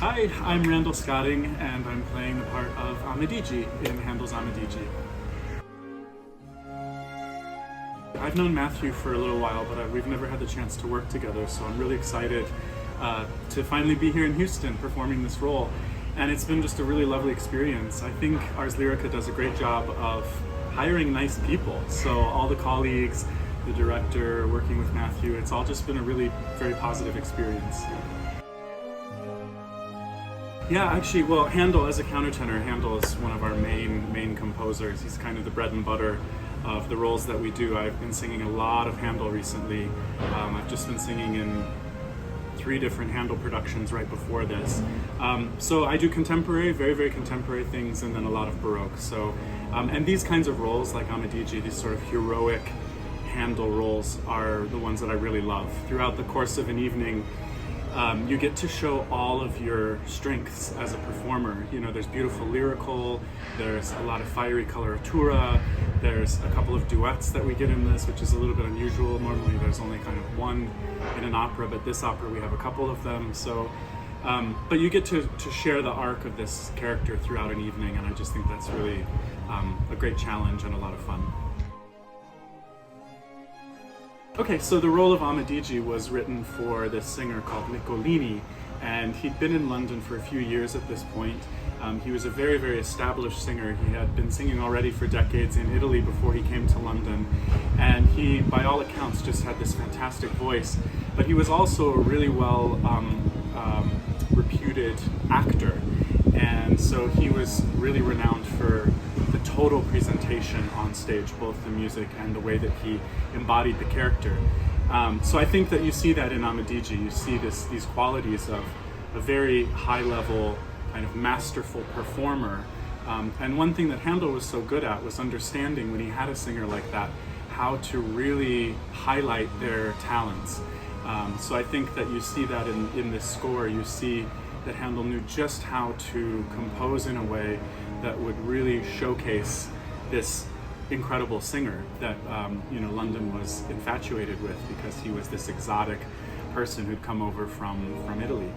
Hi, I'm Randall Scotting, and I'm playing the part of Amadigi in Handel's Amadigi. I've known Matthew for a little while, but we've never had the chance to work together, so I'm really excited to finally be here in Houston performing this role. And it's been just a really lovely experience. I think Ars Lyrica does a great job of hiring nice people. So all the colleagues, the director, working with Matthew, it's all just been a really very positive experience. Yeah, actually, well, Handel, as a countertenor, Handel is one of our main composers. He's kind of the bread and butter of the roles that we do. I've been singing a lot of Handel recently. I've just been singing in 3 different Handel productions right before this. So I do contemporary, very contemporary things, and then a lot of Baroque. So, and these kinds of roles, like Amadigi, these sort of heroic Handel roles, are the ones that I really love. Throughout the course of an evening, you get to show all of your strengths as a performer. You know, there's beautiful lyrical, there's a lot of fiery coloratura, there's a couple of duets that we get in this, which is a little bit unusual. Normally there's only kind of one in an opera, but this opera we have a couple of them. So, but you get to share the arc of this character throughout an evening, and I just think that's really a great challenge and a lot of fun. Okay, so the role of Amadigi was written for this singer called Niccolini, and he'd been in London for a few years at this point. He was a very established singer. He had been singing already for decades in Italy before he came to London, and he, by all accounts, just had this fantastic voice. But he was also a really well reputed actor, and so he was really renowned for the total presentation on stage, both the music and the way that he embodied the character. So I think that you see that in Amadigi. You see these qualities of a very high-level, kind of masterful performer. And one thing that Handel was so good at was understanding, when he had a singer like that, how to really highlight their talents. So I think that you see that in this score. You see that Handel knew just how to compose in a way that would really showcase this incredible singer that London was infatuated with, because he was this exotic person who'd come over from Italy.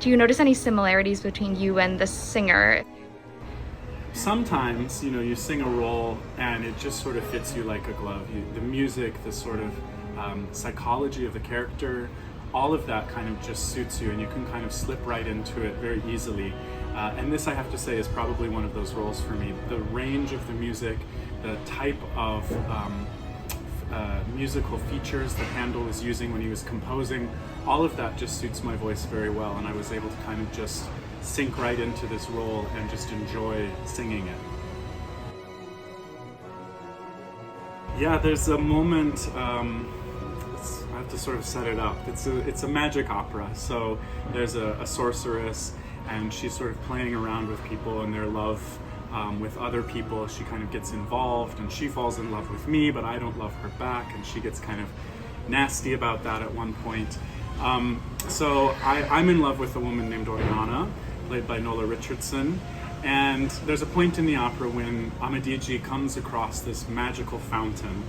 Do you notice any similarities between you and the singer? Sometimes, you sing a role and it just sort of fits you like a glove. The music, the sort of psychology of the character, all of that kind of just suits you, and you can kind of slip right into it very easily. And this, I have to say, is probably one of those roles for me. The range of the music, the type of musical features that Handel was using when he was composing, all of that just suits my voice very well, and I was able to kind of just sink right into this role and just enjoy singing it. Yeah, there's a moment, I have to sort of set it up. It's a magic opera, so there's a sorceress, and she's sort of playing around with people and their love with other people. She kind of gets involved, and she falls in love with me, but I don't love her back, and she gets kind of nasty about that at one point. So I'm in love with a woman named Oriana, played by Nola Richardson, and there's a point in the opera when Amadigi comes across this magical fountain.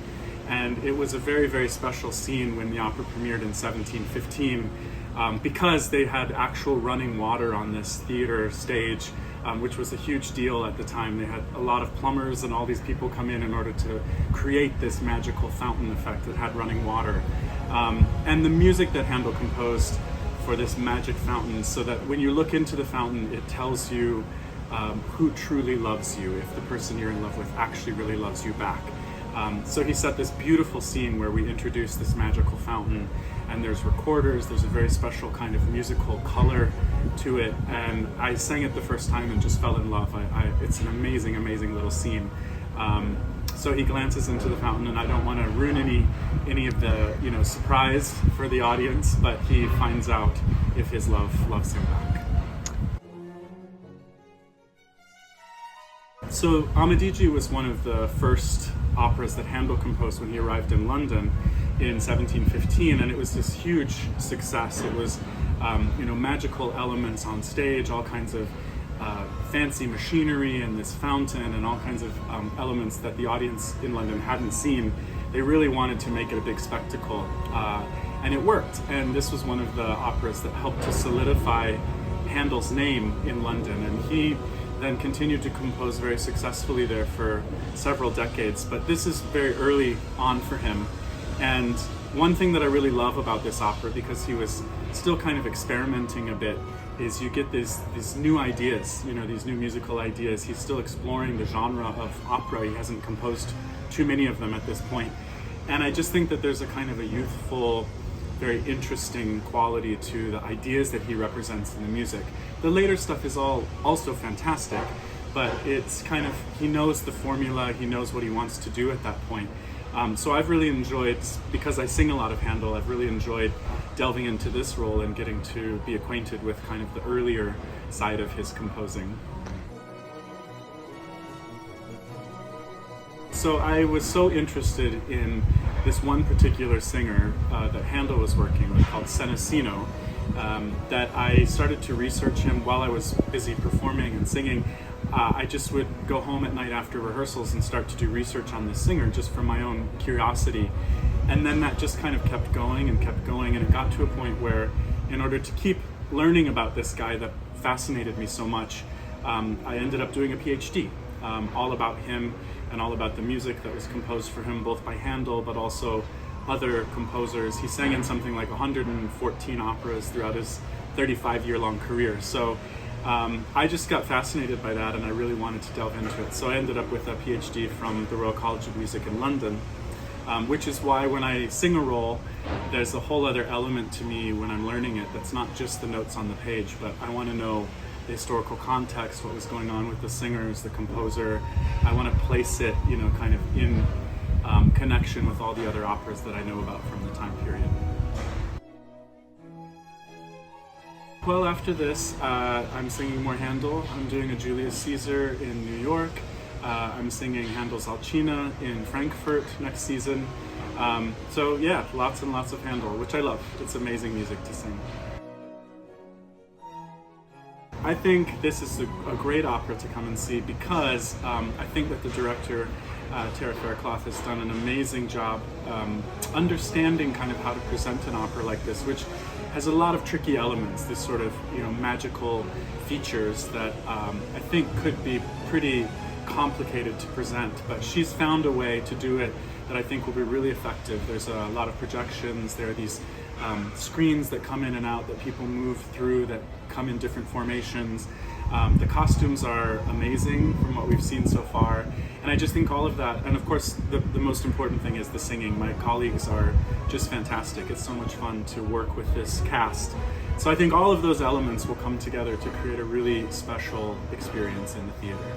And it was a very special scene when the opera premiered in 1715, because they had actual running water on this theater stage, which was a huge deal at the time. They had a lot of plumbers and all these people come in order to create this magical fountain effect that had running water. And the music that Handel composed for this magic fountain, so that when you look into the fountain, it tells you who truly loves you, if the person you're in love with actually really loves you back. So he set this beautiful scene where we introduce this magical fountain, and there's recorders, there's a very special kind of musical color to it, and I sang it the first time and just fell in love. It's an amazing little scene. So he glances into the fountain, and I don't want to ruin any of the surprise for the audience, but he finds out if his love loves him back. So Amadigi was one of the first operas that Handel composed when he arrived in London in 1715, and it was this huge success. It was magical elements on stage, all kinds of fancy machinery and this fountain and all kinds of elements that the audience in London hadn't seen. They really wanted to make it a big spectacle, and it worked. And this was one of the operas that helped to solidify Handel's name in London, and he then continued to compose very successfully there for several decades. But this is very early on for him. And one thing that I really love about this opera, because he was still kind of experimenting a bit, is you get these new ideas, you know, these new musical ideas. He's still exploring the genre of opera. He hasn't composed too many of them at this point. And I just think that there's a kind of a youthful, very interesting quality to the ideas that he represents in the music. The later stuff is all also fantastic, but it's kind of, he knows the formula, he knows what he wants to do at that point. So I've really enjoyed, because I sing a lot of Handel, I've really enjoyed delving into this role and getting to be acquainted with kind of the earlier side of his composing. So I was so interested in this one particular singer that Handel was working with, called Senesino, that I started to research him while I was busy performing and singing. I just would go home at night after rehearsals and start to do research on this singer just for my own curiosity. And then that just kind of kept going, and it got to a point where, in order to keep learning about this guy that fascinated me so much, I ended up doing a PhD all about him and all about the music that was composed for him, both by Handel but also other composers. He sang in something like 114 operas throughout his 35-year-long career. So I just got fascinated by that, and I really wanted to delve into it. So I ended up with a PhD from the Royal College of Music in London, which is why when I sing a role, there's a whole other element to me when I'm learning it that's not just the notes on the page, but I want to know the historical context, what was going on with the singers, the composer. I want to place it, you know, kind of in connection with all the other operas that I know about from the time period. Well, after this, I'm singing more Handel. I'm doing a Julius Caesar in New York. I'm singing Handel's Alcina in Frankfurt next season. So yeah, lots and lots of Handel, which I love. It's amazing music to sing. I think this is a great opera to come and see, because I think that the director, Tara Faircloth, has done an amazing job understanding kind of how to present an opera like this, which has a lot of tricky elements, this sort of, you know, magical features that I think could be pretty complicated to present, but she's found a way to do it that I think will be really effective. There's a lot of projections, there are these screens that come in and out that people move through that come in different formations. The costumes are amazing from what we've seen so far, and I just think all of that, and of course the most important thing is the singing. My colleagues are just fantastic. It's so much fun to work with this cast. So I think all of those elements will come together to create a really special experience in the theater.